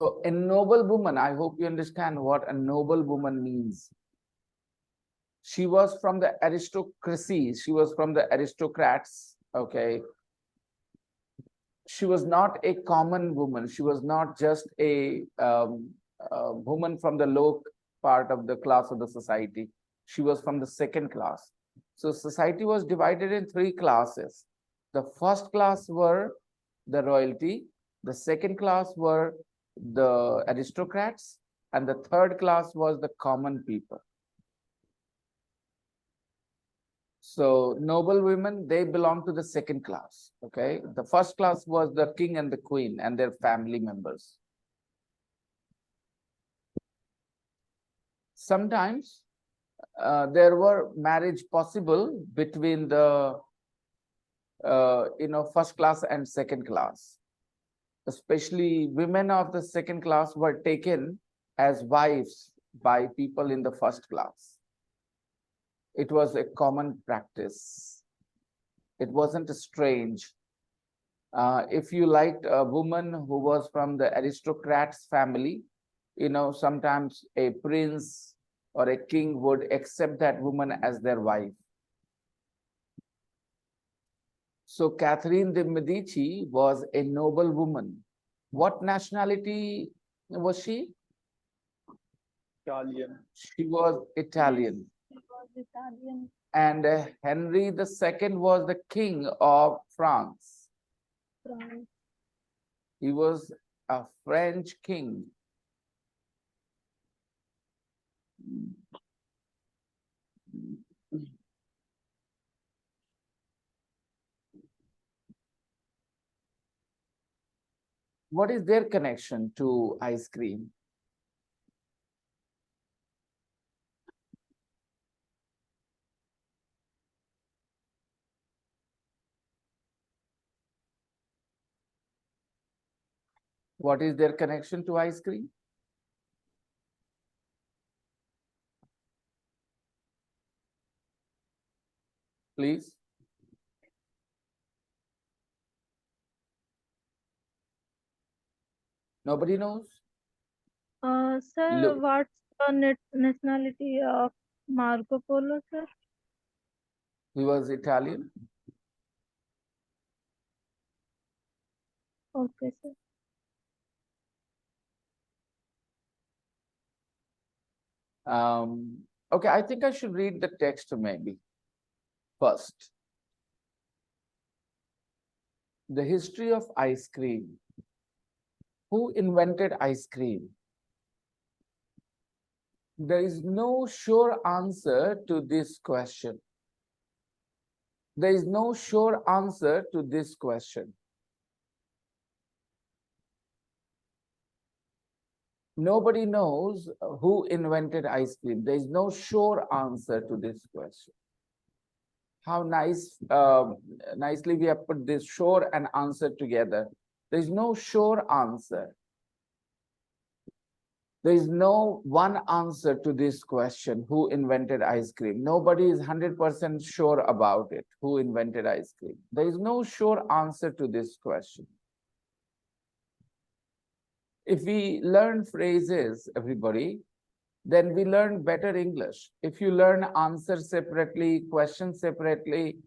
So a noble woman, I hope you understand what a noble woman means. She was from the aristocracy, she was from the aristocrats, okay. She was not a common woman, she was not just a woman from the low part of the class of the society. She was from the second class. So society was divided in three classes. The first class were the royalty, the second class were the aristocrats, and the third class was the common people. So noble women, they belong to the second class. Okay. The first class was the king and the queen and their family members. Sometimes there were marriage possible between the first class and second class. Especially women of the second class were taken as wives by people in the first class. It was a common practice. It wasn't strange. If you liked a woman who was from the aristocrat's family, sometimes a prince or a king would accept that woman as their wife. So Catherine de Medici was a noble woman. What nationality was she? Italian. She was Italian. She was Italian. And Henry II was the king of France. France. He was a French king. What is their connection to ice cream? What is their connection to ice cream? Please. Nobody knows? Sir, Look, what's the nationality of Marco Polo, sir? he was Italian. Okay, sir. Okay, I think I should read the text maybe first. The history of ice cream. Who invented ice cream? There is no sure answer to this question. There is no sure answer to this question. Nobody knows who invented ice cream. There is no sure answer to this question. How nicely we have put this sure and answer together. There is no sure answer. There is no one answer to this question, who invented ice cream? Nobody is 100% sure about it, who invented ice cream. There is no sure answer to this question. If we learn phrases, everybody, then we learn better English. If you learn answers separately, questions separately,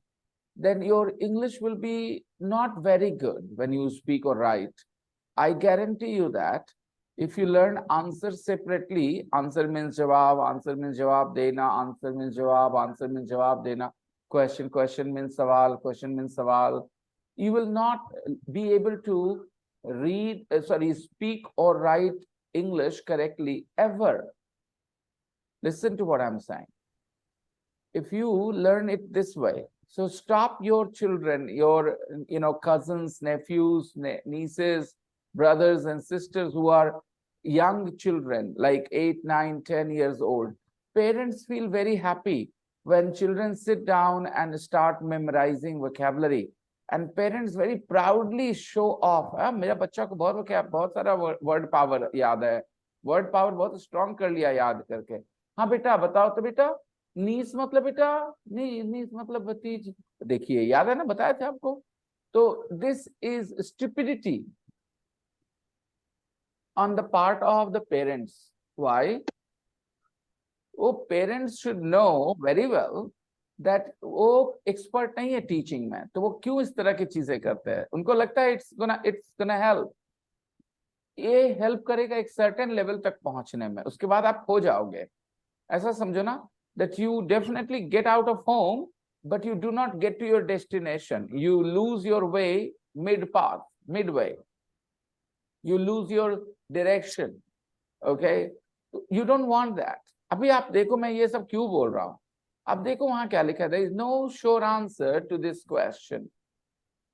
then your English will be not very good when you speak or write. I guarantee you that if you learn answers separately, answer means jawab dena, answer means jawab dena, question means sawal, you will not be able to speak or write English correctly ever. Listen to what I'm saying. If you learn it this way, so stop your children, your cousins, nephews, nieces, brothers and sisters who are young children, like 8, 9, 10 years old. Parents feel very happy when children sit down and start memorizing vocabulary. And parents very proudly show off. मेरा बच्चा को बहुत सारा word power याद है. Word power बहुत strong कर लिया याद करके. हाँ बेटा बताओ तो बेटा. नीस मतलब बेटा, नीस मतलब भतीज. देखिए याद है ना, बताया था आपको. तो this is stupidity. on the part of the parents. Why? वो parents should know very well that वो एक्सपर्ट नहीं है टीचिंग में, तो वो क्यों इस तरह की चीजें करते हैं? उनको लगता है इट्स गोना हेल्प, ये हेल्प करेगा एक सर्टेन लेवल तक पहुंचने में, उसके बाद आप खो जाओगे। ऐसा समझो ना, that you definitely get out of home but you do not get to your destination, you lose your way mid path, mid way, you lose your direction. Okay, you don't want that. अभी आप देखो मैं ये सब क्यों बोल रहा हूं, अब देखो वहां क्या लिखा है, there is no sure answer to this question.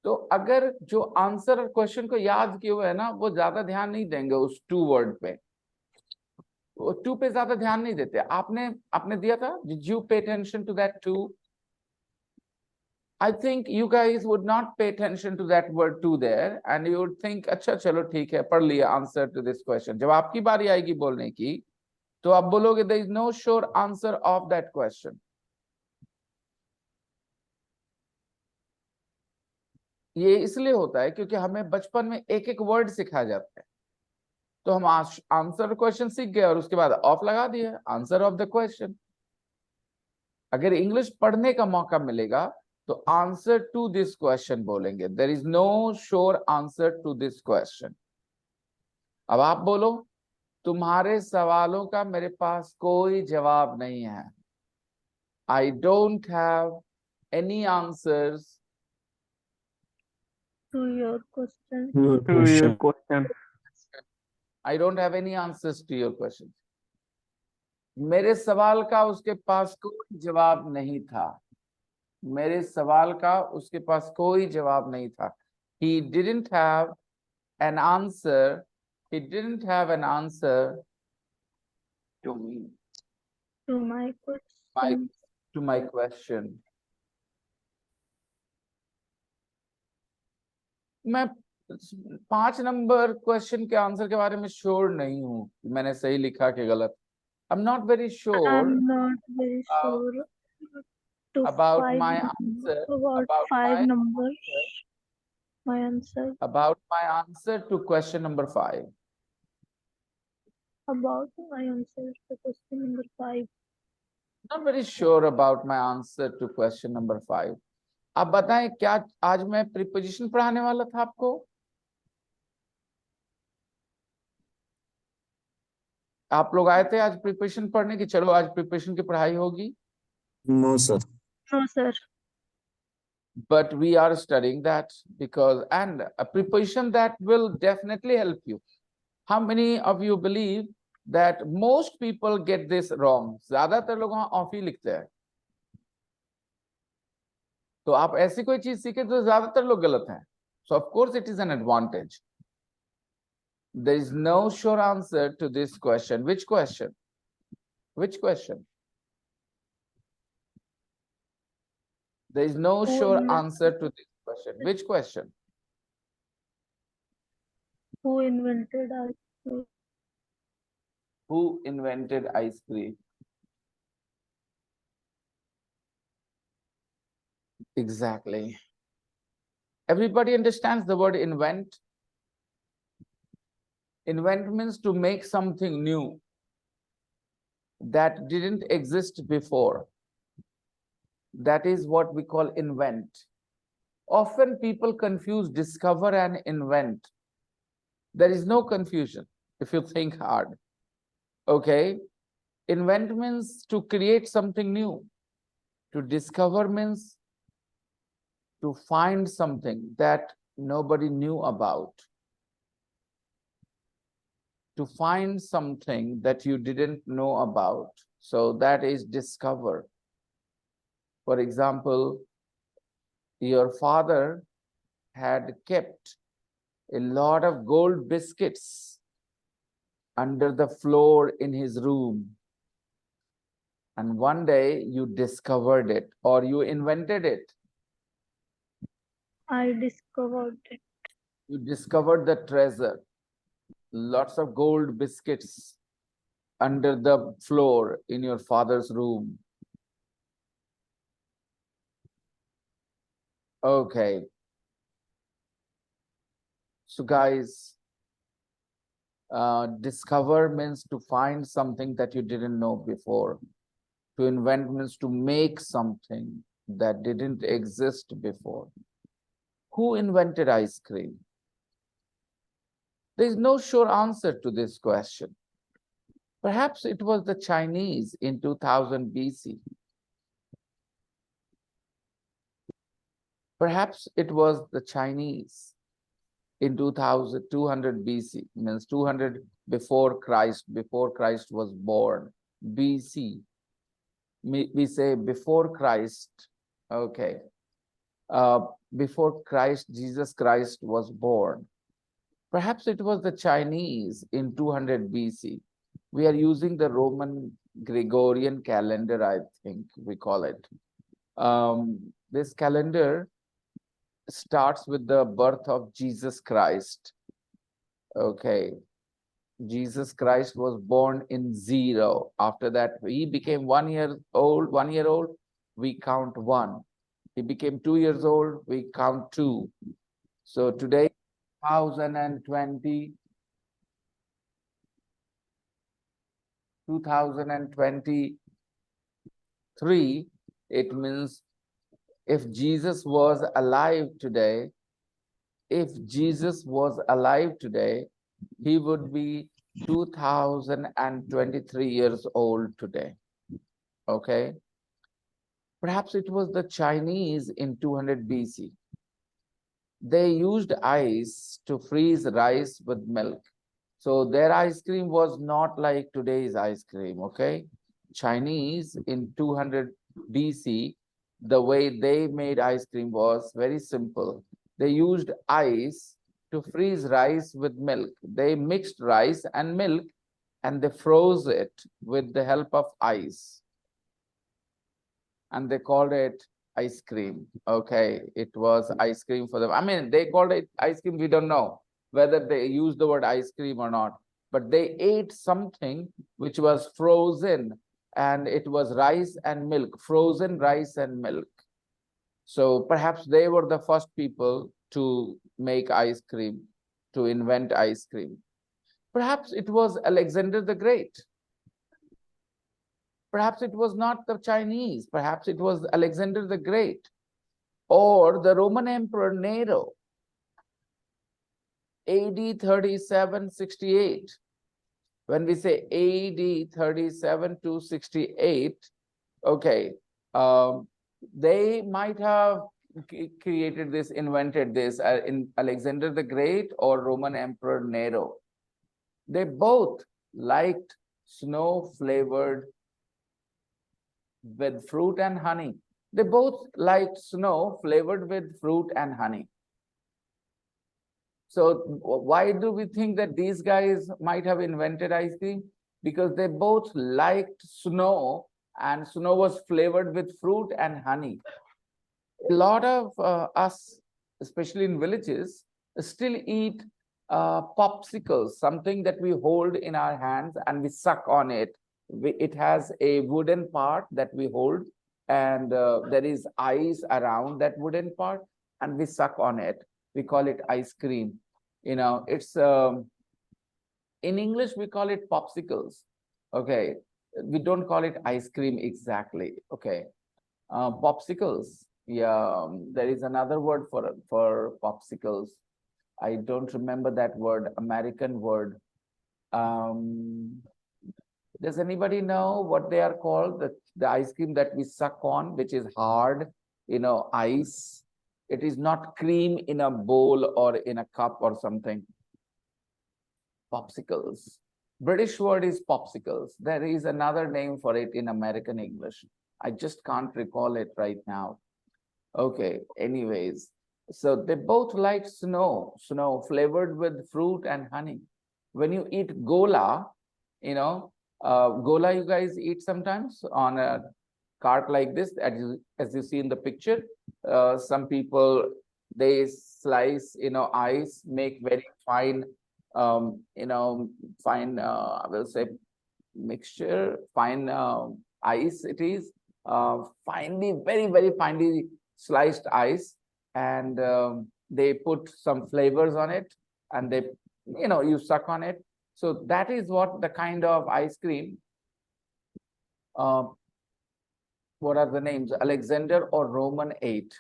तो अगर जो आंसर क्वेश्चन को याद किए हुए है ना, वो ज्यादा ध्यान नहीं देंगे उस टू वर्ड पे, वो टू पे ज्यादा ध्यान नहीं देते। आपने आपने दिया था, did you pay attention to that too? I think you guys would not pay attention to that word to there, and you would think, अच्छा चलो ठीक है, पढ़ लिया answer to this question. जब आपकी बारी आएगी बोलने की, तो आप बोलोगे there is no sure answer of that question. ये इसलिए होता है क्योंकि हमें बचपन में एक एक वर्ड सिखाया जाता है, तो हम आंसर क्वेश्चन सीख गए और उसके बाद ऑफ लगा दिया आंसर ऑफ द क्वेश्चन। अगर इंग्लिश पढ़ने का मौका मिलेगा तो आंसर टू दिस क्वेश्चन बोलेंगे, there is no sure answer to this question. अब आप बोलो, तुम्हारे सवालों का मेरे पास कोई जवाब नहीं है, I don't have any answers to your question. Your To your question. question. I don't have any answers to your question. मेरे सवाल का उसके पास कोई जवाब नहीं था, मेरे सवाल का उसके पास कोई जवाब नहीं था। He didn't have an answer. He didn't have an answer to me, To my my question. to my question. मैं 5 नंबर क्वेश्चन के आंसर के बारे में श्योर नहीं हूँ, मैंने सही लिखा कि गलत। I'm not very sure I'm not very sure to about five my number, answer, about about five my numbers. answer, My answer about my answer to question number 5. about my answer to question number 5. Not very sure about my answer to question number 5. आप बताएं, क्या आज मैं preposition पढ़ाने वाला था आपको? आप लोग आए थे आज प्रीपोजिशन पढ़ने की, चलो आज प्रीपोजिशन की पढ़ाई होगी। No, sir. No, sir. But we are studying that because, and a preposition that will definitely help you. How many of you believe that most people get this wrong? ज्यादातर लोग वहां ऑफ ही लिखते हैं, तो आप ऐसी कोई चीज सीखे तो ज्यादातर लोग गलत हैं। So of course it is an advantage. There is no sure answer to this question. Which question? Which question? There is no sure answer to this question. Which question? Who invented ice cream? Who invented ice cream? Exactly. Everybody understands the word invent? Invent means to make something new that didn't exist before. That is what we call invent. Often people confuse discover and invent. There is no confusion if you think hard. Okay? Invent means to create something new. To discover means to find something that nobody knew about. To find something that you didn't know about. So that is discover. For example, your father had kept a lot of gold biscuits under the floor in his room. And one day you discovered it or you invented it. I discovered it. You discovered the treasure. Lots of gold biscuits under the floor in your father's room. Okay. So guys, Discover means to find something that you didn't know before. To invent means to make something that didn't exist before. Who invented ice cream? There is no sure answer to this question. Perhaps it was the Chinese in 2000 BC. Perhaps it was the Chinese in 2200 BC, means 200 before Christ was born. BC, we say before Christ, okay. Before Christ, Jesus Christ was born. Perhaps it was the Chinese in 200 BC. We are using the Roman Gregorian calendar, I think we call it. This calendar starts with the birth of Jesus Christ. Okay. Jesus Christ was born in 0. After that, he became 1 year old. 1 year old, we count 1. He became 2 years old, we count 2. So today, 2020, 2023, it means if Jesus was alive today, he would be 2023 years old today. Okay. Perhaps it was the Chinese in 200 BC. They used ice to freeze rice with milk. So their ice cream was not like today's ice cream, okay? Chinese in 200 BC, the way they made ice cream was very simple. They used ice to freeze rice with milk. They mixed rice and milk and they froze it with the help of ice. And they called it ice cream. Okay, it was ice cream for them. I mean, they called it ice cream. We don't know whether they used the word ice cream or not, but they ate something which was frozen, and it was rice and milk, frozen rice and milk. So perhaps they were the first people to make ice cream, to invent ice cream. Perhaps it was Alexander the Great. Perhaps it was not the Chinese. Perhaps it was Alexander the Great or the Roman Emperor Nero, AD 3768. When we say AD 37 to 68, okay, they might have created this, invented this in Alexander the Great or Roman Emperor Nero. They both liked snow flavored with fruit and honey. They both liked snow flavored with fruit and honey. So why do we think that these guys might have invented ice cream? Because they both liked snow, and snow was flavored with fruit and honey. A lot of us, especially in villages, still eat popsicles, something that we hold in our hands and we suck on it. It has a wooden part that we hold, and there is ice around that wooden part, and we suck on it. We call it ice cream. You know, it's in English we call it popsicles. Okay, we don't call it ice cream exactly. Okay, popsicles. Yeah, there is another word for popsicles. I don't remember that word, American word. Does anybody know what they are called? The ice cream that we suck on, which is hard, ice. It is not cream in a bowl or in a cup or something. Popsicles. British word is popsicles. There is another name for it in American English. I just can't recall it right now. Okay, anyways. So they both like snow flavored with fruit and honey. When you eat gola, gola you guys eat sometimes on a cart like this, as you see in the picture. Some people, they slice, ice, make very fine, fine, I will say mixture, fine ice it is, finely, very, very finely sliced ice, and they put some flavors on it, and they, you suck on it. So that is what the kind of ice cream, uh, what are the names? Alexander or Roman ate.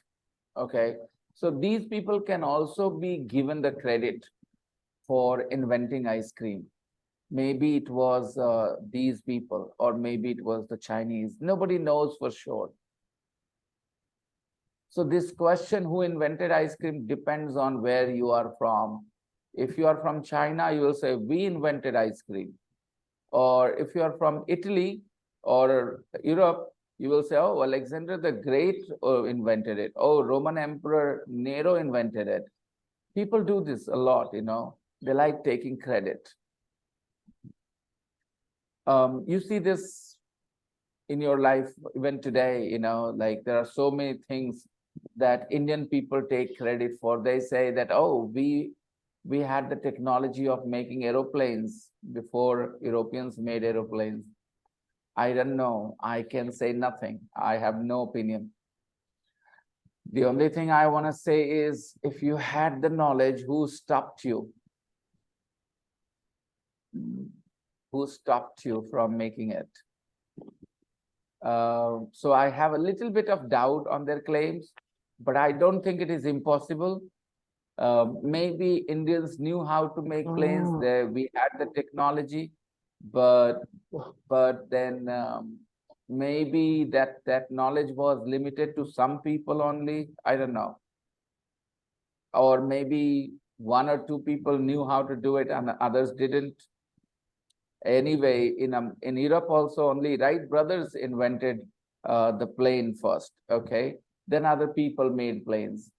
Okay. So these people can also be given the credit for inventing ice cream. Maybe it was these people, or maybe it was the Chinese. Nobody knows for sure. So this question, who invented ice cream, depends on where you are from. If you are from China, you will say, we invented ice cream. Or if you are from Italy or Europe, you will say, oh, Alexander the Great invented it. Oh, Roman Emperor Nero invented it. People do this a lot, They like taking credit. You see this in your life even today, like there are so many things that Indian people take credit for. They say that, oh, we had the technology of making aeroplanes before Europeans made aeroplanes. I don't know. I can say nothing. I have no opinion. The only thing I want to say is, if you had the knowledge, who stopped you? Who stopped you from making it? So I have a little bit of doubt on their claims, but I don't think it is impossible. Maybe Indians knew how to make planes. We had the technology, but then maybe that knowledge was limited to some people only. I don't know, or maybe one or two people knew how to do it and others didn't. Anyway, in Europe also, only Wright brothers invented the plane first. Okay, then other people made planes.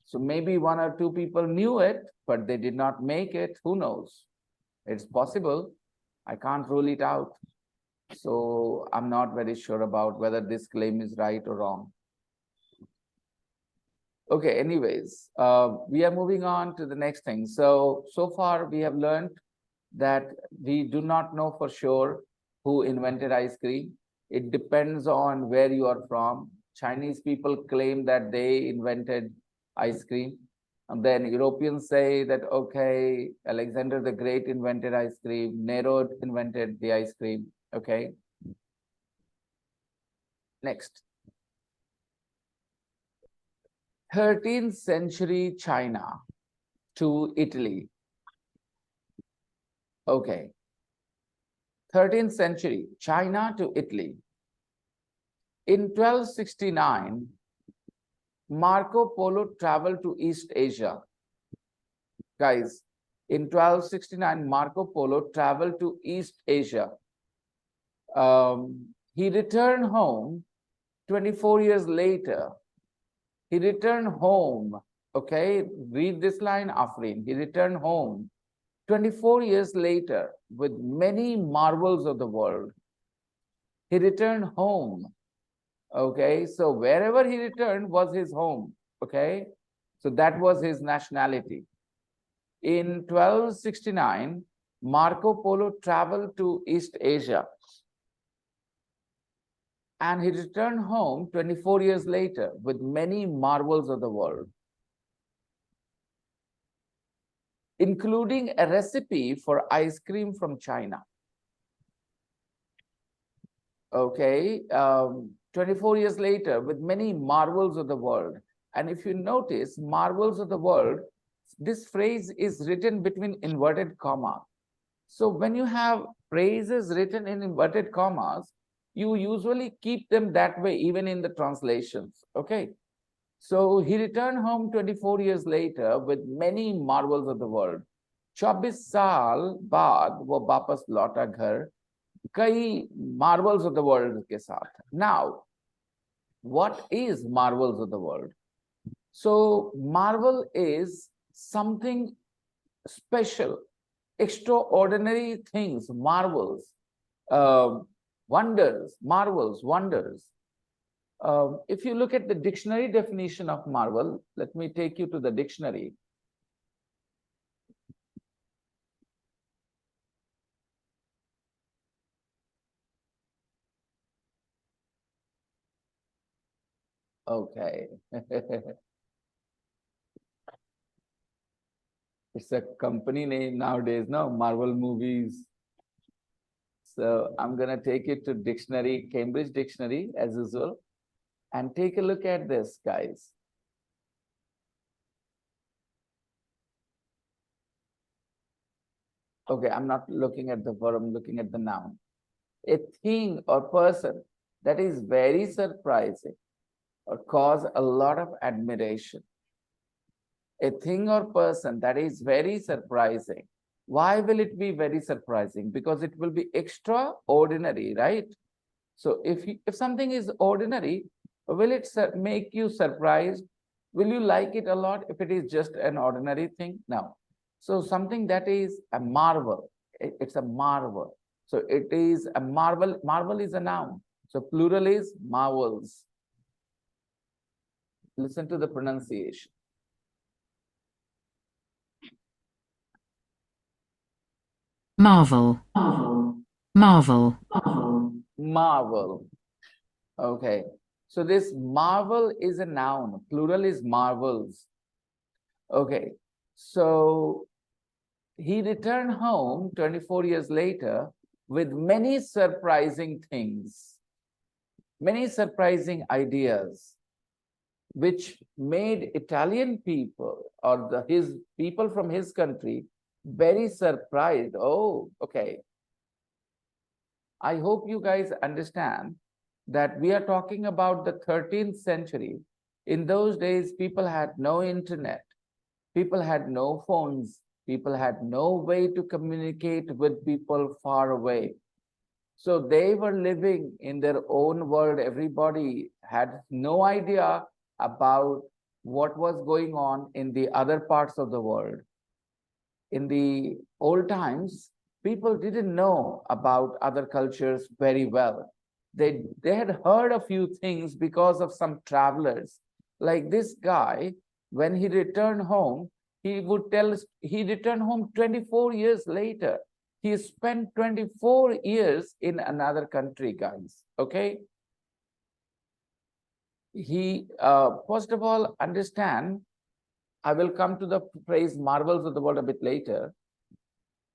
So maybe one or two people knew it, but they did not make it. Who knows? It's possible. I can't rule it out. So I'm not very sure about whether this claim is right or wrong. Okay, anyways, we are moving on to the next thing. So far we have learned that we do not know for sure who invented ice cream. It depends on where you are from. Chinese people claim that they invented ice cream. And then Europeans say that, okay, Alexander the Great invented ice cream, Nero invented the ice cream. Okay. Next. 13th century China to Italy. Okay. 13th century China to Italy. In 1269, Marco Polo traveled to East Asia. Guys, in 1269, Marco Polo traveled to East Asia. He returned home 24 years later. He returned home. Okay, read this line, Afrin. He returned home 24 years later with many marvels of the world. He returned home. Okay, so wherever he returned was his home. Okay, so that was his nationality. In 1269, Marco Polo traveled to East Asia and he returned home 24 years later with many marvels of the world, including a recipe for ice cream from China. Okay, 24 years later with many marvels of the world. And if you notice, marvels of the world, this phrase is written between inverted comma. So when you have phrases written in inverted commas, you usually keep them that way, even in the translations. Okay. So he returned home 24 years later with many marvels of the world. 24 साल बाद वो वापस लौटा घर कई marvels of the world के साथ. Now, what is marvels of the world? So marvel is something special, extraordinary things, marvels, wonders, marvels, wonders. If you look at the dictionary definition of marvel, let me take you to the dictionary. Okay. It's a company name nowadays, no? Marvel movies. So I'm going to take it to dictionary, Cambridge Dictionary, as usual, and take a look at this, guys. Okay, I'm not looking at the verb, I'm looking at the noun. A thing or person that is very surprising or cause a lot of admiration. A thing or person that is very surprising. Why will it be very surprising? Because it will be extraordinary, right? So if something is ordinary, will it make you surprised? Will you like it a lot if it is just an ordinary thing? No. So something that is a marvel, it's a marvel. So it is a marvel. Marvel is a noun. So plural is marvels. Listen to the pronunciation. Marvel. Marvel. Marvel. Okay. So this marvel is a noun. Plural is marvels. Okay. So he returned home 24 years later with many surprising things, many surprising ideas, which made Italian people or his people from his country very surprised. Oh, okay. I hope you guys understand that we are talking about the 13th century. In those days, people had no internet, people had no phones, people had no way to communicate with people far away. So they were living in their own world. Everybody had no idea about what was going on in the other parts of the world. In the old times, people didn't know about other cultures very well. They had heard a few things because of some travelers. Like this guy, when he returned home, he would tell us he returned home 24 years later. He spent 24 years in another country, guys. Okay. He, first of all, understand, I will come to the phrase marvels of the world a bit later.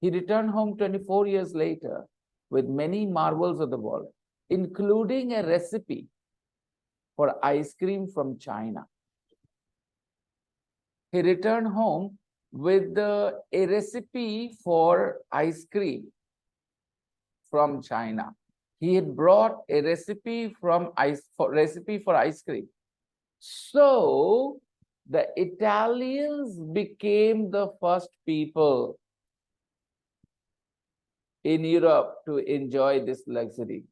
He returned home 24 years later with many marvels of the world, including a recipe for ice cream from China. He returned home with a recipe for ice cream from China. He had brought a recipe for ice cream. So the Italians became the first people in Europe to enjoy this luxury.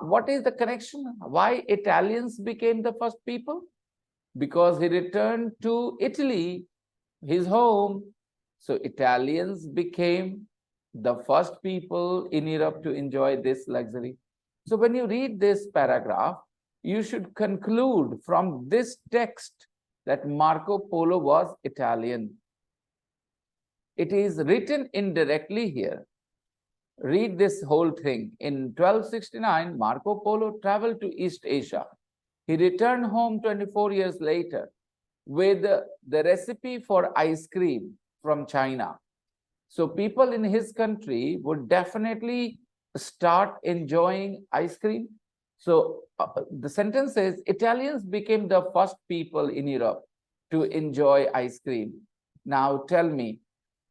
What is the connection? Why Italians became the first people? Because he returned to Italy, his home. So Italians became the first people in Europe to enjoy this luxury. So when you read this paragraph, you should conclude from this text that Marco Polo was Italian. It is written indirectly here. Read this whole thing. In 1269, Marco Polo traveled to East Asia. He returned home 24 years later with the recipe for ice cream from China. So people in his country would definitely start enjoying ice cream. So the sentence says Italians became the first people in Europe to enjoy ice cream. Now tell me,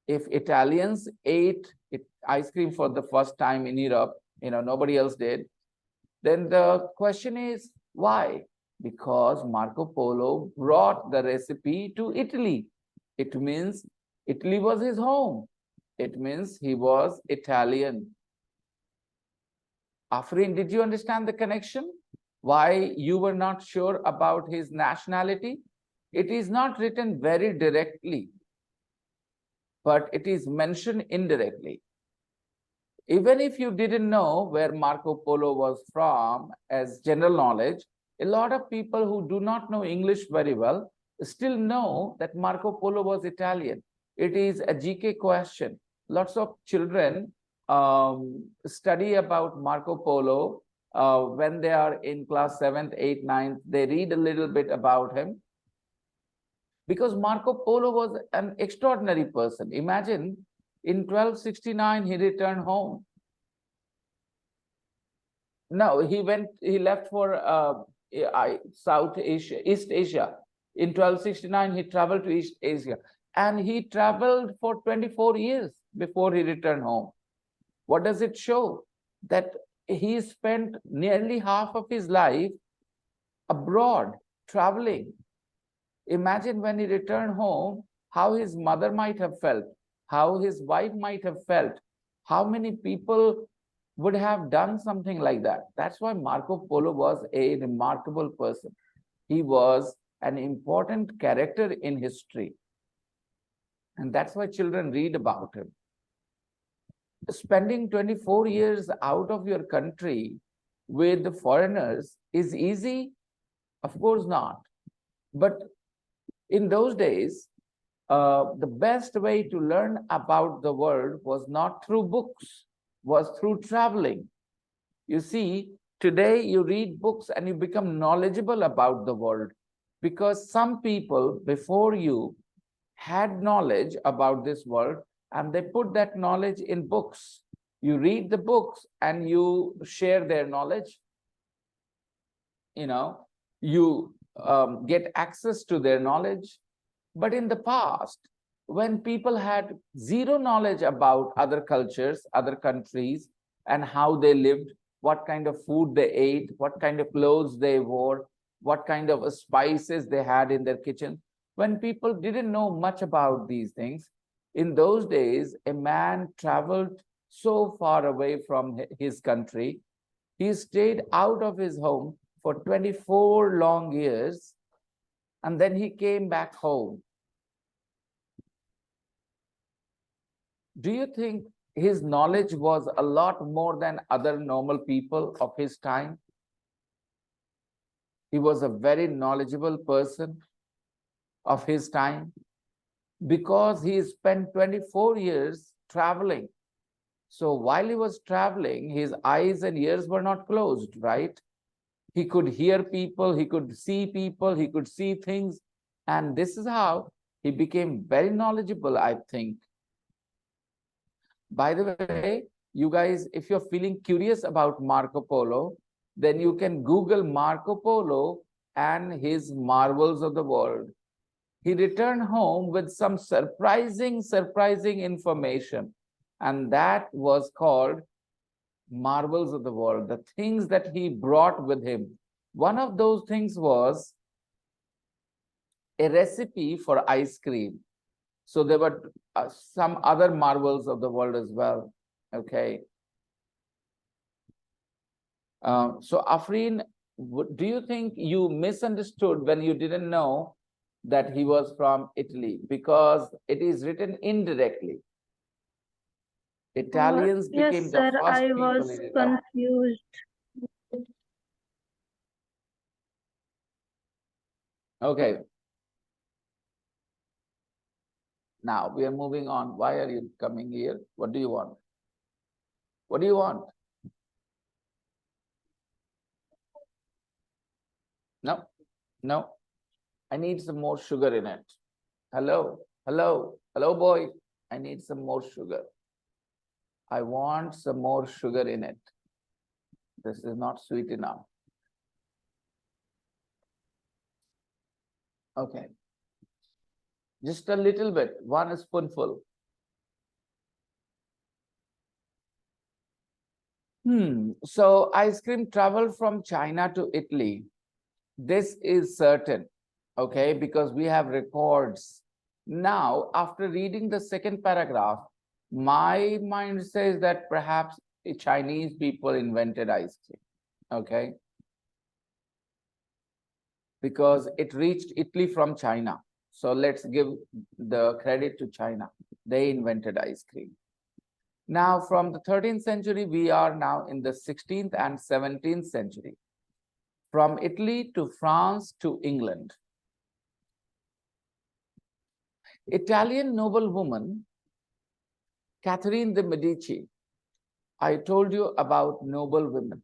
if Italians ate ice cream for the first time in Europe, nobody else did, then the question is why? Because Marco Polo brought the recipe to Italy. It means Italy was his home. It means he was Italian. Afrin, did you understand the connection? Why you were not sure about his nationality? It is not written very directly, but it is mentioned indirectly. Even if you didn't know where Marco Polo was from as general knowledge, a lot of people who do not know English very well still know that Marco Polo was Italian. It is a GK question. Lots of children study about Marco Polo when they are in class 7th, 8th, 9th. They read a little bit about him. because Marco Polo was an extraordinary person. Imagine in 1269, he returned home. No, he left for South Asia, East Asia. In 1269, he traveled to East Asia, and he traveled for 24 years before he returned home. What does it show? That he spent nearly half of his life abroad, traveling. Imagine when he returned home, how his mother might have felt, how his wife might have felt, how many people would have done something like that. That's why Marco Polo was a remarkable person. He was an important character in history. And that's why children read about him. Spending 24 years out of your country with the foreigners is easy? Of course not. But in those days, the best way to learn about the world was not through books, was through traveling. You see, today you read books and you become knowledgeable about the world because some people before you had knowledge about this world and they put that knowledge in books. You read the books and you share their knowledge. You get access to their knowledge. But in the past, when people had zero knowledge about other cultures, other countries, and how they lived, what kind of food they ate, what kind of clothes they wore, what kind of spices they had in their kitchen, when people didn't know much about these things, in those days, a man traveled so far away from his country. He stayed out of his home for 24 long years, and then he came back home. Do you think his knowledge was a lot more than other normal people of his time? He was a very knowledgeable person of his time because he spent 24 years traveling. So while he was traveling, his eyes and ears were not closed, right? He could hear people, he could see things. And this is how he became very knowledgeable, I think. By the way, you guys, if you're feeling curious about Marco Polo, then you can Google Marco Polo and his marvels of the world. He returned home with some surprising information, and that was called marvels of the world, the things that he brought with him. One of those things was a recipe for ice cream. So there were some other marvels of the world as well. Okay. So Afreen, do you think you misunderstood when you didn't know that he was from Italy? Because it is written indirectly. Italians Yes, became the sir, first I people was in Italy. confused. Okay. Now we are moving on. Why are you coming here? What do you want? What do you want? No, no. I need some more sugar in it. Hello, hello, boy. I need some more sugar. I want some more sugar in it. This is not sweet enough. Okay. Just a little bit, one spoonful. So ice cream traveled from China to Italy. This is certain, okay, because we have records. Now, after reading the second paragraph, my mind says that perhaps the Chinese people invented ice cream, okay? Because it reached Italy from China. So let's give the credit to China. They invented ice cream. Now, from the 13th century, we are now in the 16th and 17th century. From Italy to France to England. Italian noblewoman, Catherine de' Medici. I told you about noble women,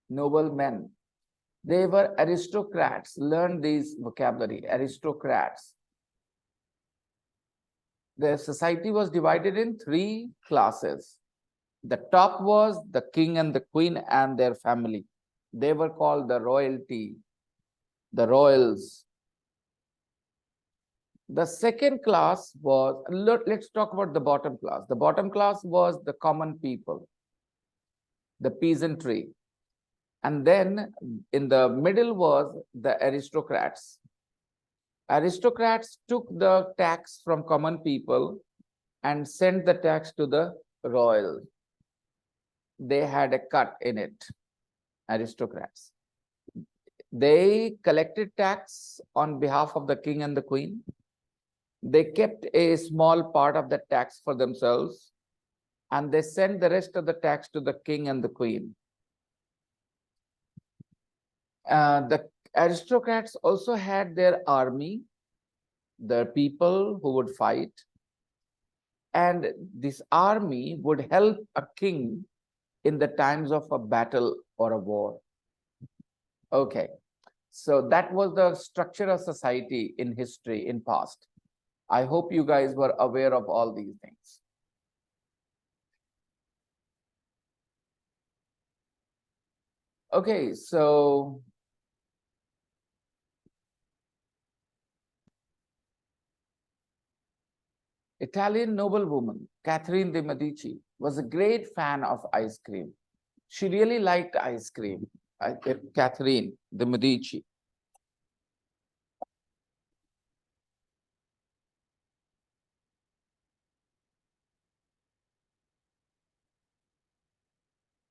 noble men. They were aristocrats. Learn these vocabulary, aristocrats. The society was divided in three classes. The top was the king and the queen and their family. They were called the royalty, the royals. The second class was, let's talk about the bottom class. The bottom class was the common people, the peasantry. And then in the middle was the aristocrats. Aristocrats took the tax from common people and sent the tax to the royal. They had a cut in it, aristocrats. They collected tax on behalf of the king and the queen. They kept a small part of the tax for themselves, and they sent the rest of the tax to the king and the queen. The aristocrats also had their army, the people who would fight, and this army would help a king in the times of a battle or a war. Okay, so that was the structure of society in history in past. I hope you guys were aware of all these things. Okay, so Italian noblewoman Catherine de' Medici was a great fan of ice cream. She really liked ice cream. Catherine de' Medici.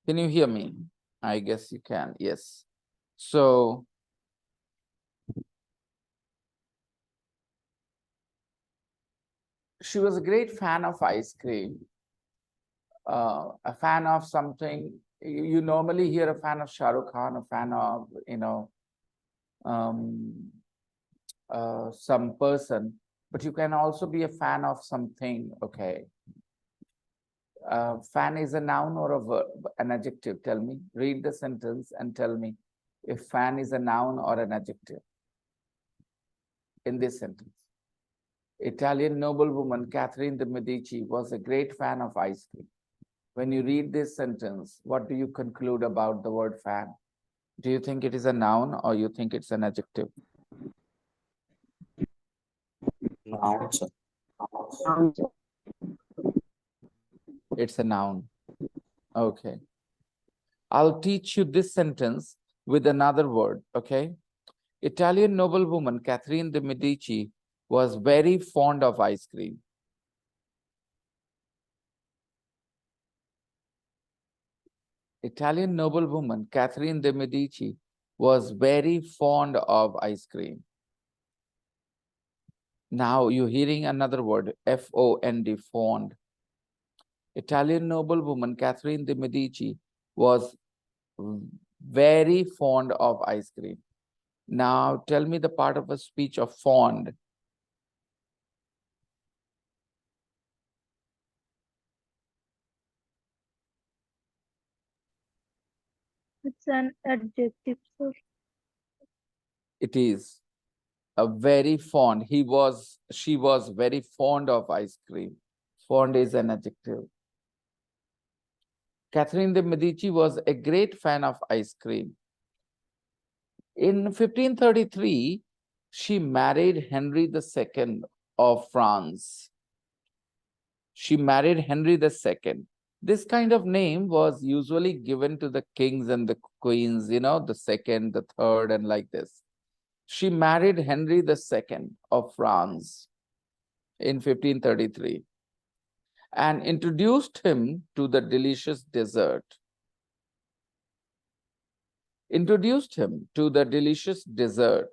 Can you hear me? I guess you can. Yes. So she was a great fan of ice cream, a fan of something. You normally hear a fan of Shah Rukh Khan, a fan of, um, some person, but you can also be a fan of something. Okay. Fan is a noun or a verb, an adjective. Tell me. Read the sentence and tell me if fan is a noun or an adjective in this sentence. Italian noblewoman Catherine de' Medici was a great fan of ice cream. When you read this sentence, what do you conclude about the word fan? Do you think it is a noun or you think it's an adjective? Noun, sir. It's a noun. Okay. I'll teach you this sentence with another word, okay? Italian noblewoman Catherine de' Medici was very fond of ice cream. Italian noblewoman Catherine de' Medici was very fond of ice cream. Now you're hearing another word, F-O-N-D, fond. Italian noblewoman Catherine de' Medici was very fond of ice cream. Now tell me the part of a speech of fond. It's an adjective, sir. It is a very fond. She was very fond of ice cream. Fond is an adjective. Catherine de' Medici was a great fan of ice cream. In 1533, she married Henry II of France. She married Henry II. This kind of name was usually given to the kings and the queens, the second, the third, and like this. She married Henry II of France in 1533 and introduced him to the delicious dessert. Introduced him to the delicious dessert.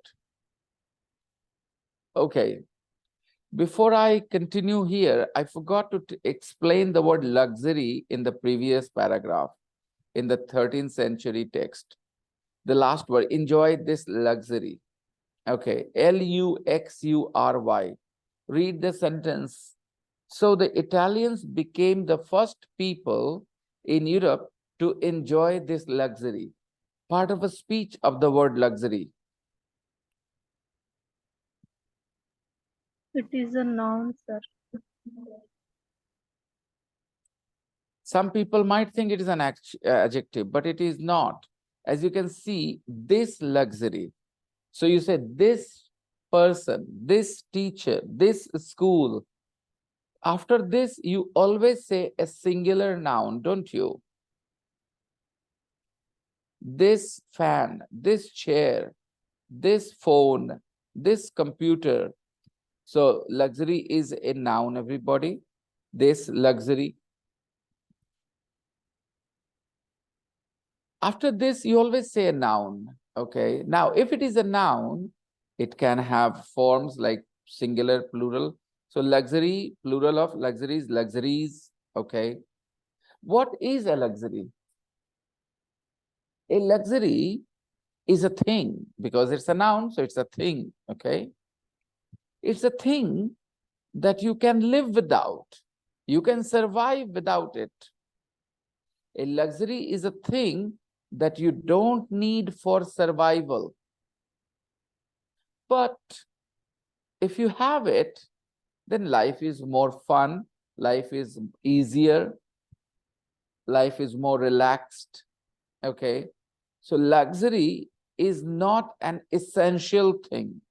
Okay. Before I continue here, I forgot to explain the word luxury in the previous paragraph in the 13th century text. The last word, enjoy this luxury. Okay, Luxury. Read the sentence. So the Italians became the first people in Europe to enjoy this luxury. Part of a speech of the word luxury. It is a noun, sir. Some people might think it is an adjective, but it is not. As you can see, this luxury. So you say this person, this teacher, this school. After this, you always say a singular noun, don't you? This fan, this chair, this phone, this computer. So luxury is a noun, everybody. This luxury. After this, you always say a noun. Okay. Now, if it is a noun, it can have forms like singular, plural. So luxury, plural of luxuries, luxuries. Okay. What is a luxury? A luxury is a thing because it's a noun, so it's a thing. Okay. It's a thing that you can live without. You can survive without it. A luxury is a thing that you don't need for survival. But if you have it, then life is more fun, life is easier, life is more relaxed. Okay. So luxury is not an essential thing.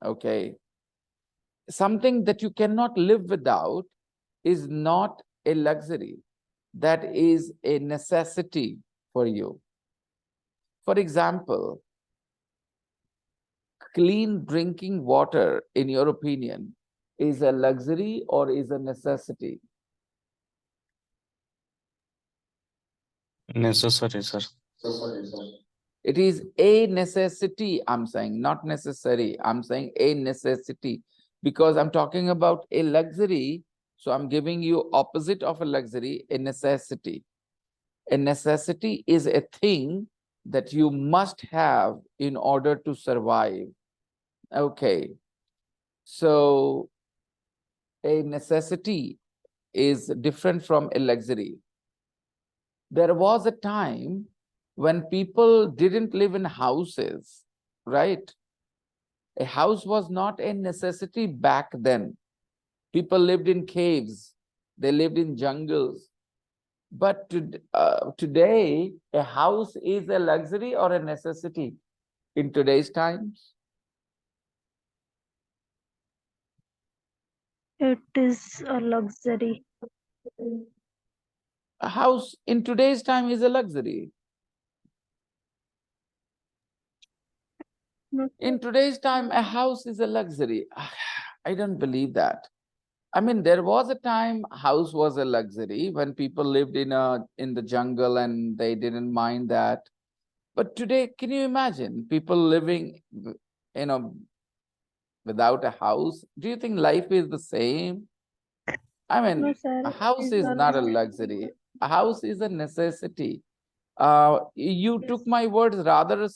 Okay. Something that you cannot live without is not a luxury. That is a necessity for you. For example, clean drinking water, in your opinion, is a luxury or is a necessity? Necessary, sir. It is a necessity, I'm saying, not necessary. I'm saying a necessity because I'm talking about a luxury. So I'm giving you opposite of a luxury, a necessity. A necessity is a thing that you must have in order to survive. Okay. So a necessity is different from a luxury. There was a time when people didn't live in houses, right? A house was not a necessity back then. People lived in caves, they lived in jungles. But today, a house is a luxury or a necessity in today's times? It is a luxury. A house in today's time is a luxury. No, In today's time, a house is a luxury. I don't believe that. I mean, there was a time house was a luxury when people lived in the jungle and they didn't mind that. But today, can you imagine people living, you know, without a house? Do you think life is the same? I no, mean, sir. a It house is is a not a luxury. luxury. A house is a necessity. You Yes. took my words rather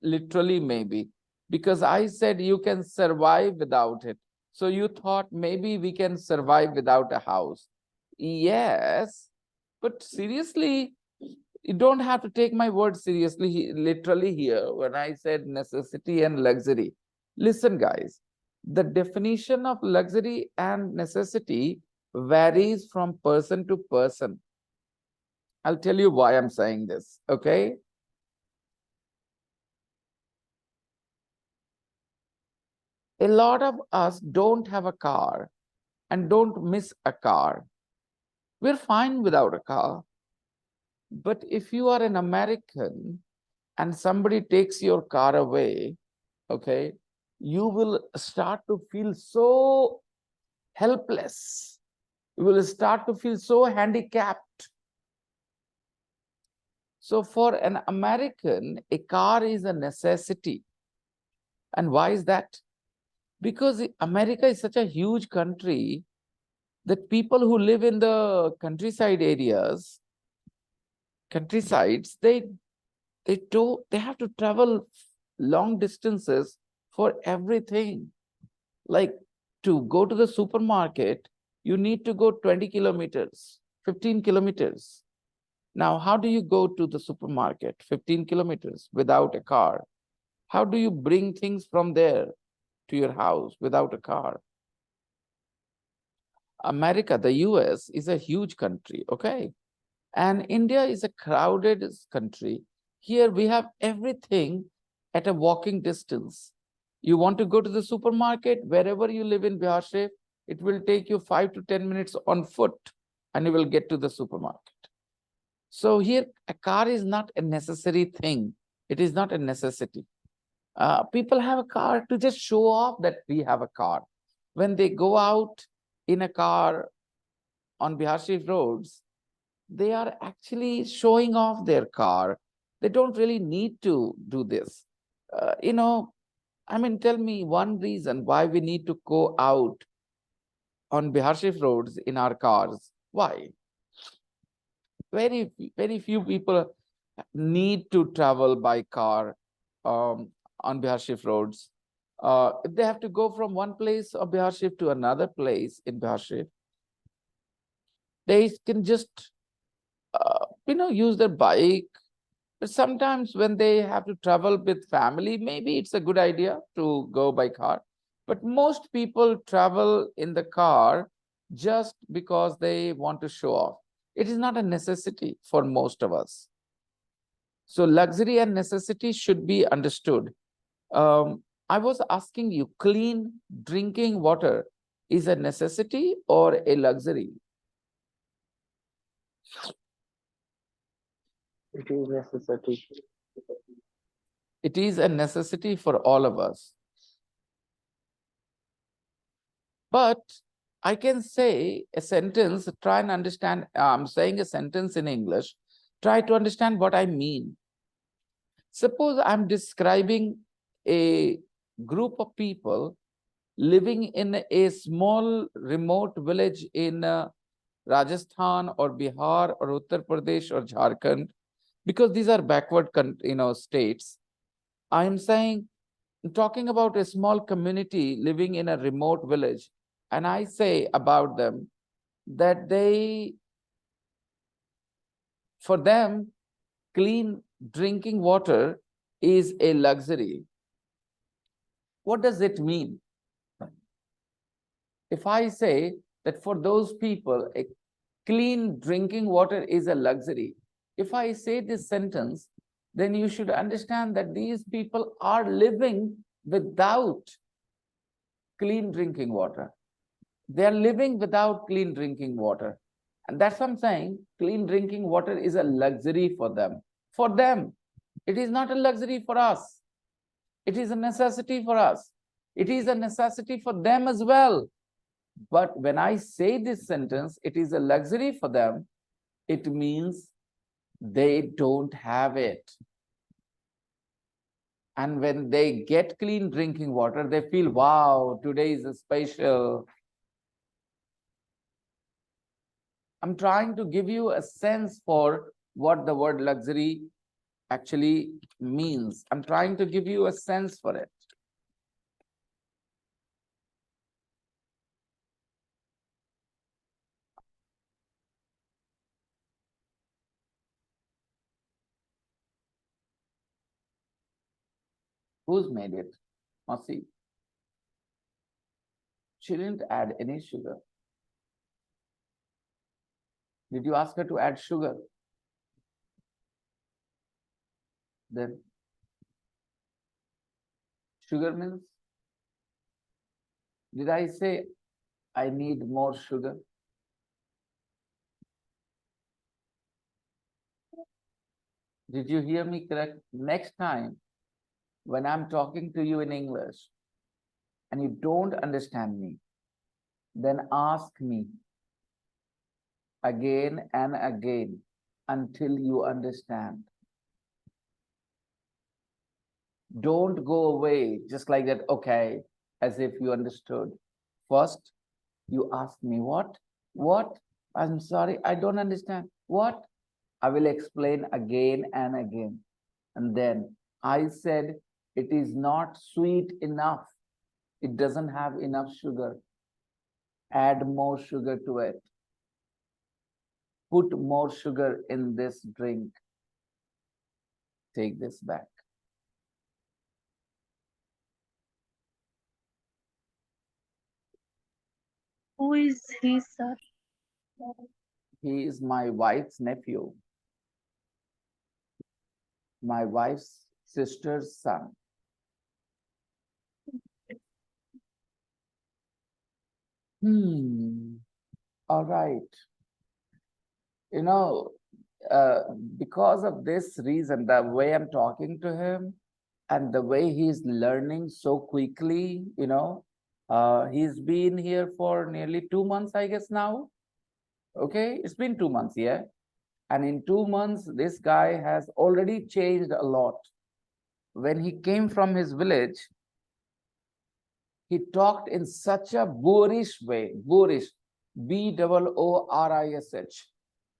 literally, maybe, because I said you can survive without it. So you thought maybe we can survive without a house. Yes, but seriously, you don't have to take my words seriously, literally here when I said necessity and luxury. Listen, guys, the definition of luxury and necessity varies from person to person. I'll tell you why I'm saying this, okay? A lot of us don't have a car and don't miss a car. We're fine without a car. But if you are an American and somebody takes your car away, okay, you will start to feel so helpless. You will start to feel so handicapped. So for an American, a car is a necessity. And why is that? Because America is such a huge country that people who live in the countryside areas, countrysides, they have to travel long distances for everything. Like to go to the supermarket, you need to go 20 kilometers, 15 kilometers. Now, how do you go to the supermarket 15 kilometers without a car? How do you bring things from there to your house without a car? America, the US, is a huge country, okay? And India is a crowded country. Here we have everything at a walking distance. You want to go to the supermarket, wherever you live in Bihar Sharif, it will take you 5 to 10 minutes on foot and you will get to the supermarket. So here, a car is not a necessary thing. It is not a necessity. People have a car to just show off that we have a car. When they go out in a car on Bihar Sharif roads, they are actually showing off their car. They don't really need to do this. I mean, tell me one reason why we need to go out on Bihar Sharif roads in our cars. Why? Very few people need to travel by car on Bihar Sharif roads. If they have to go from one place of Bihar Sharif to another place in Bihar Sharif, they can just use their bike. But sometimes when they have to travel with family, maybe it's a good idea to go by car. But most people travel in the car just because they want to show off. It is not a necessity for most of us. So luxury and necessity should be understood. I was asking you, clean drinking water is a necessity or a luxury? It is necessity. It is a necessity for all of us. But I can say a sentence, try and understand. I'm saying a sentence in English, try to understand what I mean. Suppose I'm describing a group of people living in a small remote village in Rajasthan or Bihar or Uttar Pradesh or Jharkhand, because these are backward states. I'm saying, talking about a small community living in a remote village, and I say about them that for them, clean drinking water is a luxury. What does it mean? If I say that for those people, a clean drinking water is a luxury, if I say this sentence, then you should understand that these people are living without clean drinking water. They are living without clean drinking water. And that's what I'm saying. Clean drinking water is a luxury for them. For them, it is not a luxury for us. It is a necessity for us. It is a necessity for them as well. But when I say this sentence, it is a luxury for them, it means they don't have it. And when they get clean drinking water, they feel, wow, today is a special. I'm trying to give you a sense for what the word luxury actually means. I'm trying to give you a sense for it. Who's made it? Masi. She didn't add any sugar. Did you ask her to add sugar? Then sugar means, did I say I need more sugar? Did you hear me correct? Next time, when I'm talking to you in English and you don't understand me, then ask me again and again until you understand. Don't go away just like that, okay, as if you understood. First, you ask me, what? What? I'm sorry, I don't understand. What? I will explain again and again. And then I said, it is not sweet enough. It doesn't have enough sugar. Add more sugar to it. Put more sugar in this drink. Take this back. Who is he, sir? He is my wife's nephew, my wife's sister's son. All right. You know, uh, because of this reason, the way I'm talking to him and the way he's learning so quickly, he's been here for nearly 2 months, I guess now. Okay, it's been 2 months, yeah. And in 2 months, this guy has already changed a lot. When he came from his village, he talked in such a boorish way, boorish, boorish,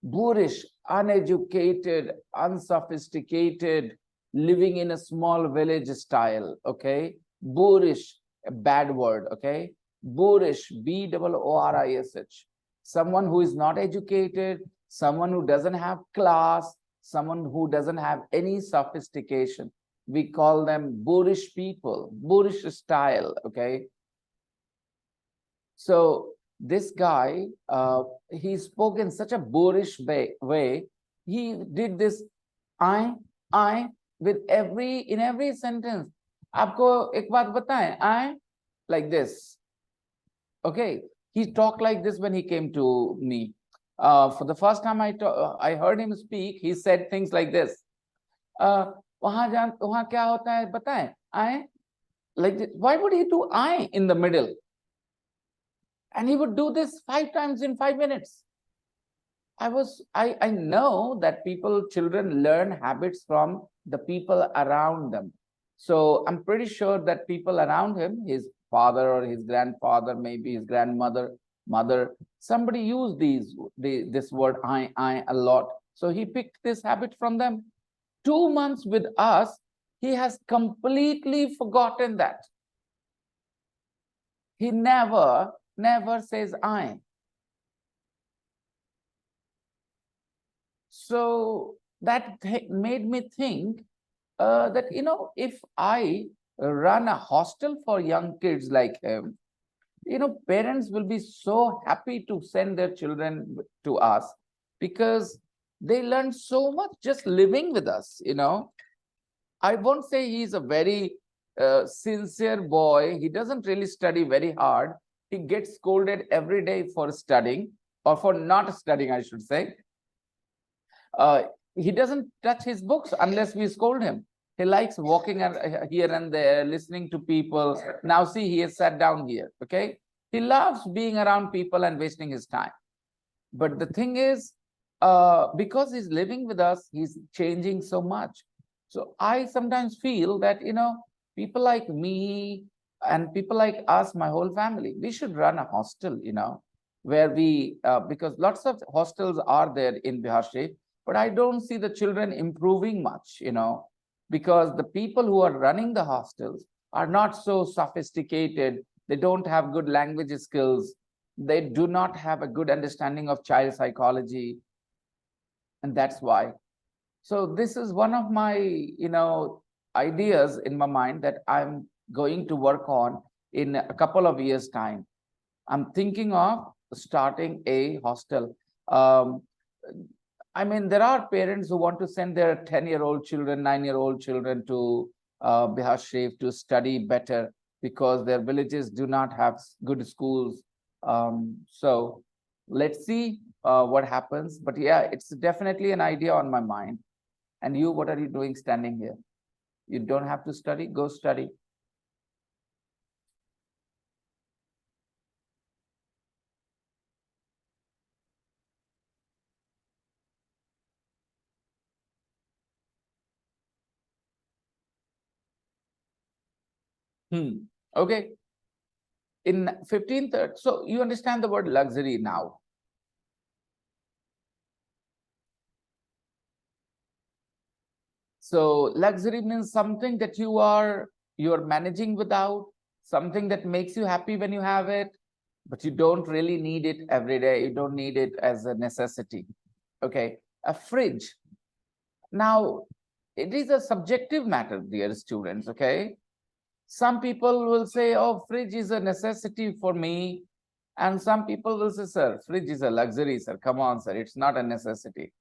boorish, uneducated, unsophisticated, living in a small village style, okay? Boorish, a bad word, okay? Boorish, boorish. Someone who is not educated, someone who doesn't have class, someone who doesn't have any sophistication. We call them boorish people, boorish style, okay? So this guy, he spoke in such a boorish way. He did this I with in every sentence. आपको एक बात बताएं, I like this. Okay, he talked like this when he came to me. For the first time I heard him speak, he said things like this. वहां क्या होता है बताएं, I like this. Why would he do I in the middle? And he would do this 5 times in 5 minutes. I know that children learn habits from the people around them. So I'm pretty sure that people around him, his father or his grandfather, maybe his grandmother, mother, somebody used this word I a lot. So he picked this habit from them. 2 months with us, he has completely forgotten that. He never says I. So that made me think that, if I run a hostel for young kids like him, parents will be so happy to send their children to us because they learn so much just living with us, I won't say he's a very sincere boy. He doesn't really study very hard. He gets scolded every day for studying or for not studying, I should say. He doesn't touch his books unless we scold him. He likes walking here and there, listening to people. Now see, he has sat down here, okay? He loves being around people and wasting his time. But the thing is, because he's living with us, he's changing so much. So I sometimes feel that, people like me and people like us, my whole family, we should run a hostel, where we, because lots of hostels are there in Bihar State, but I don't see the children improving much, because the people who are running the hostels are not so sophisticated. They don't have good language skills. They do not have a good understanding of child psychology. And that's why. So this is one of my, ideas in my mind that I'm going to work on in a couple of years' time. I'm thinking of starting a hostel. I mean, there are parents who want to send their 10-year-old children, 9-year-old children to Bihar Sharif to study better because their villages do not have good schools. So let's see what happens. But yeah, it's definitely an idea on my mind. And you, what are you doing standing here? You don't have to study, go study. Okay. In 15th, so you understand the word luxury now. So luxury means something that you're managing without, something that makes you happy when you have it, but you don't really need it every day. You don't need it as a necessity. Okay, a fridge. Now, it is a subjective matter, dear students, okay? Some people will say, oh, fridge is a necessity for me. And some people will say, sir, fridge is a luxury, sir. Come on, sir. It's not a necessity.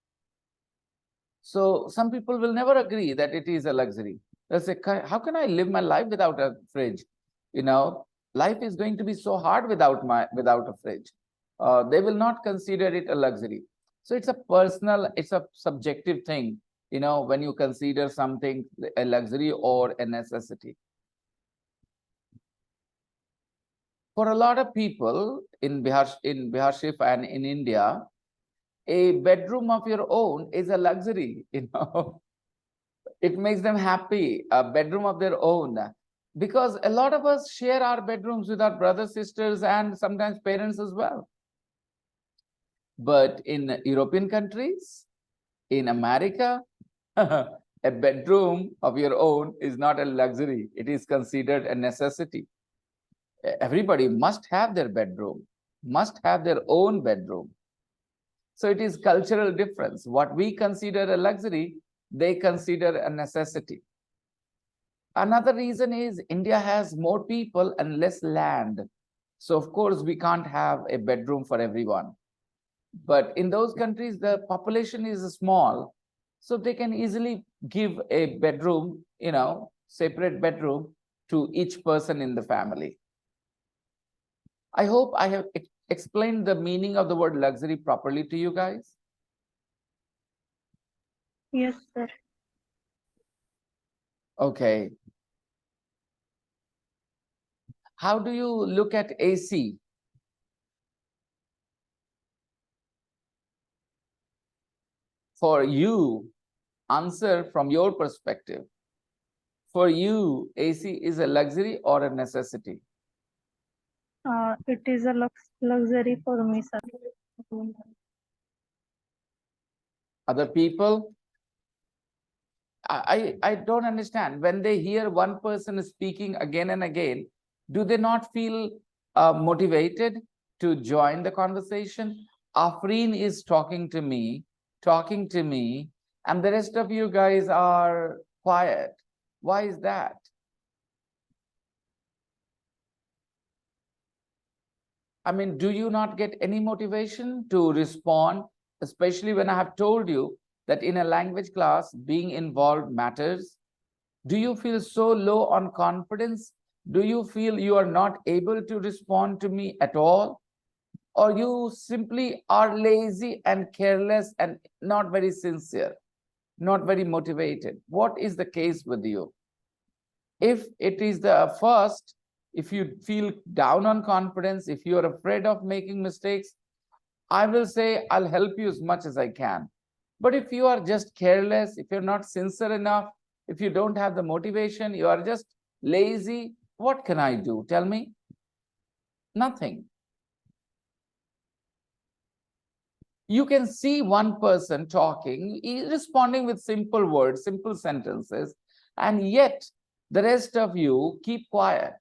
So some people will never agree that it is a luxury. They'll say, how can I live my life without a fridge? You know, life is going to be so hard without a fridge. They will not consider it a luxury. So it's a personal, it's a subjective thing, you know, when you consider something a luxury or a necessity. For a lot of people in Bihar Shif and in India, a bedroom of your own is a luxury, you know. It makes them happy, a bedroom of their own. Because a lot of us share our bedrooms with our brothers, sisters, and sometimes parents as well. But in European countries, in America, a bedroom of your own is not a luxury. It is considered a necessity. Everybody must have their bedroom, must have their own bedroom. So it is cultural difference. What we consider a luxury, they consider a necessity. Another reason is India has more people and less land. So of course, we can't have a bedroom for everyone. But in those countries, the population is small. So they can easily give a bedroom, you know, separate bedroom to each person in the family. I hope I have explained the meaning of the word luxury properly to you guys. Yes, sir. Okay. How do you look at AC? For you, answer from your perspective. For you, AC is a luxury or a necessity? It is a luxury for me, sir. Other people? I don't understand. When they hear one person speaking again and again, do they not feel motivated to join the conversation? Afreen is talking to me, and the rest of you guys are quiet. Why is that? I mean, do you not get any motivation to respond, especially when I have told you that in a language class, being involved matters? Do you feel so low on confidence? Do you feel you are not able to respond to me at all? Or you simply are lazy and careless and not very sincere, not very motivated? What is the case with you? If it is the first, if you feel down on confidence, if you are afraid of making mistakes, I will say I'll help you as much as I can. But if you are just careless, if you're not sincere enough, if you don't have the motivation, you are just lazy, what can I do? Tell me. Nothing. You can see one person talking, responding with simple words, simple sentences, and yet the rest of you keep quiet.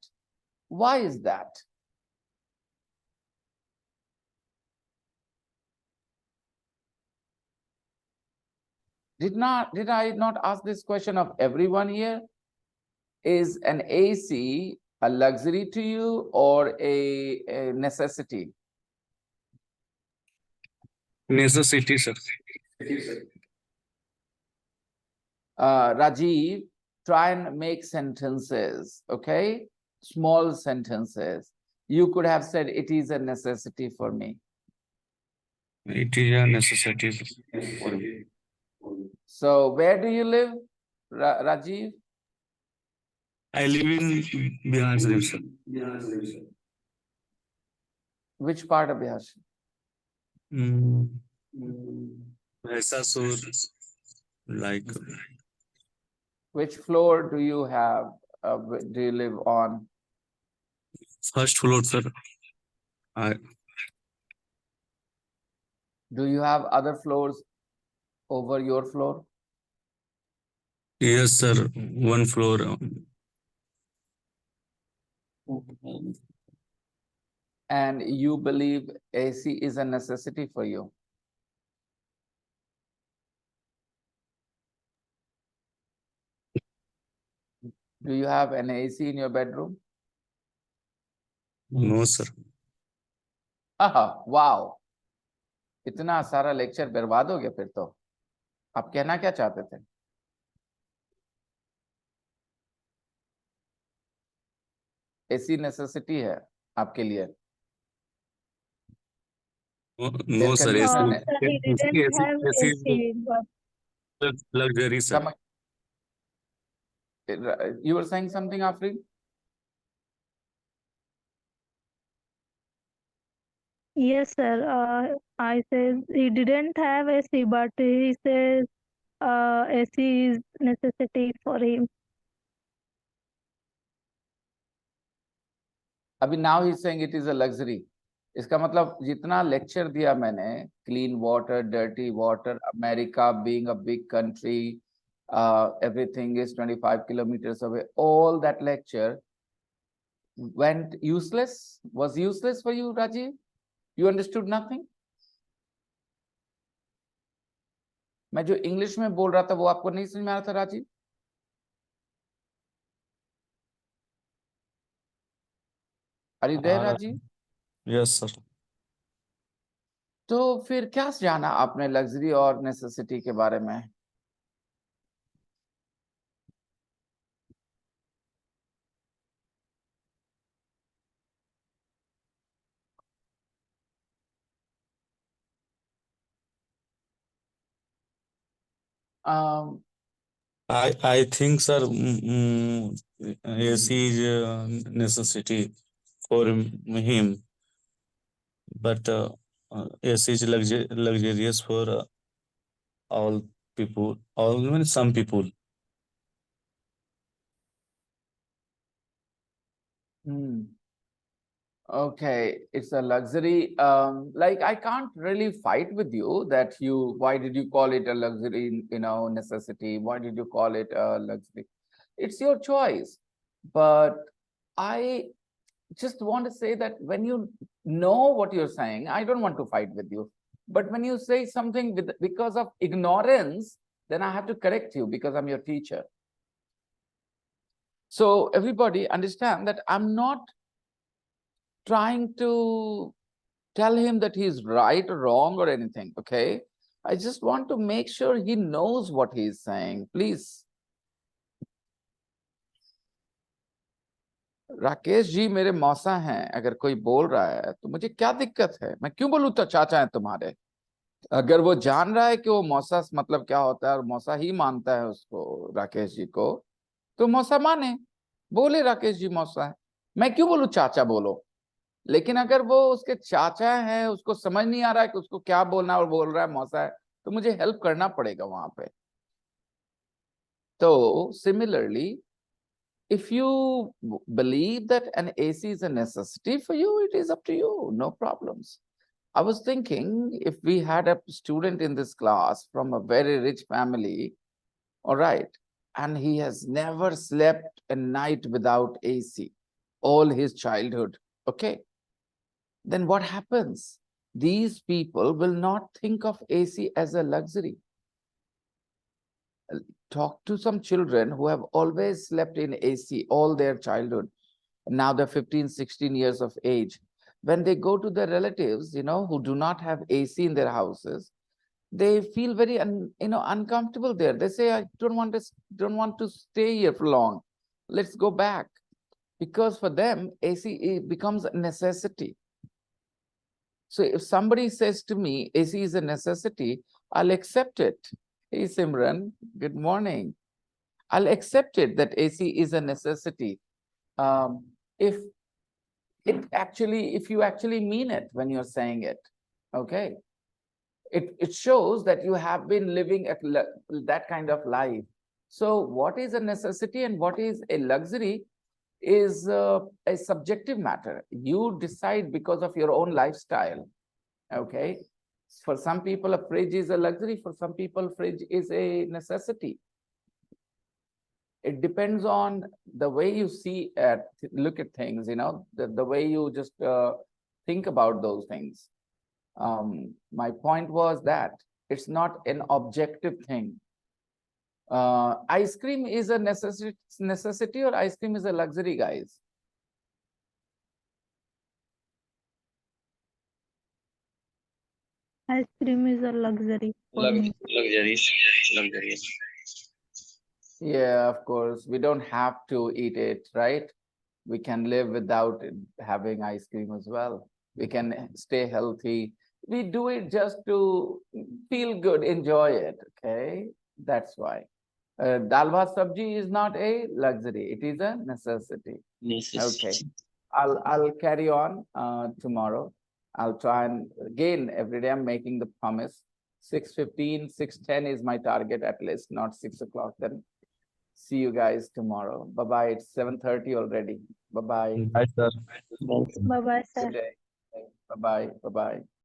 Why is that? Did I not ask this question of everyone here? Is an AC a luxury to you or a necessity? Necessity, sir. Rajiv, try and make sentences, okay? Small sentences. You could have said, it is a necessity for me. It is a necessity for me. So where do you live, Rajiv? I live in Bihar, sir. Which part of Bihar? Mm. Mahsasur, like Which floor do you have? Do you live on? first floor, sir. I, Do you have other floors over your floor? yes, sir. One floor. And you believe AC is a necessity for you? Do you have an AC in your bedroom? No, sir. Wow, इतना सारा lecture बर्बाद हो गया फिर तो। आप कहना क्या चाहते थे? एसी नेसेसिटी है आपके लिए, नो एयर सर, कंडीशनर है। Sir, he didn't have ऐसी AC, but luxury sir. Come, you were saying something, Afri? yes, sir. I said he didn't have AC, but he says AC is necessity for him. अभी now he saying it is a luxury. इसका मतलब जितना lecture दिया मैंने, clean water, dirty water, America being a big country, everything is 25 kilometers away, all that lecture went useless, was useless for you, Rajiv? You understood nothing? मैं जो English में बोल रहा था वो आपको नहीं समझ में आ रहा था, Rajiv? Are you there, Rajiv? Yes sir. तो फिर क्या जाना आपने लग्जरी और नेसेसिटी के बारे में? I think sir, AC is a necessity for him, but AC is luxurious for all people, all even some people. Okay, it's a luxury. Like I can't really fight with you that why did you call it a luxury, necessity? Why did you call it a luxury? It's your choice. But I just want to say that when you know what you're saying, I don't want to fight with you. But when you say something because of ignorance, then I have to correct you because I'm your teacher. So everybody understand that I'm not trying to tell him that he's right or wrong or anything, okay? I just want to make sure he knows what he's saying, please. Rakesh ji मेरे मौसा हैं, अगर कोई बोल रहा है तो मुझे क्या दिक्कत है? मैं क्यों बोलूं तो चाचा है तुम्हारे? अगर वो जान रहा है कि वो मौसा मतलब क्या होता है और मौसा ही मानता है उसको, राकेश जी को, तो मौसा माने, बोले राकेश जी मौसा है। मैं क्यों बोलूं चाचा बोलो? लेकिन अगर वो उसके चाचा है, उसको समझ नहीं आ रहा है कि उसको क्या बोलना है और बोल रहा है मौसा है, तो मुझे हेल्प करना पड़ेगा वहां पे। तो similarly, if you believe that an AC is a necessity for you, it is up to you, no problems. I was thinking if we had a student in this class from a very rich family, all right, and he has never slept a night without AC all his childhood, okay, then what happens? These people will not think of AC as a luxury. Talk to some children who have always slept in AC all their childhood. Now they're 15, 16 years of age. When they go to their relatives, who do not have AC in their houses, they feel very, uncomfortable there. They say, I don't want to stay here for long. Let's go back. Because for them, AC becomes a necessity. So if somebody says to me, AC is a necessity, I'll accept it. Hey, Simran, good morning. I'll accept it that AC is a necessity. If you actually mean it when you're saying it, okay? It shows that you have been living that kind of life. So what is a necessity and what is a luxury is a subjective matter. You decide because of your own lifestyle. Okay, for some people a fridge is a luxury, for some people fridge is a necessity. It depends on the way you look at things, the way you just think about those things. My point was that it's not an objective thing. Ice cream is a necessity or ice cream is a luxury, guys? Sir, ice cream is a necessity. Ice cream is a necessity or ice cream is a luxury, guys? Ice cream is a necessity. Ice cream is a luxury, guys. Ice cream is a luxury for me. Luxurious. Yeah, of course. We don't have to eat it, right? We can live without it, having ice cream as well. We can stay healthy. We do it just to feel good, enjoy it. Okay, that's why. Dal bhat sabji is not a luxury; it is a necessity. Okay, I'll carry on tomorrow. I'll try and again every day. I'm making the promise. 6:15, 6:10 is my target at least, not 6 o'clock. Then see you guys tomorrow. Bye bye. It's 7:30 already. Bye bye. Bye, sir. Bye bye, sir. Good day. Bye bye. Bye bye.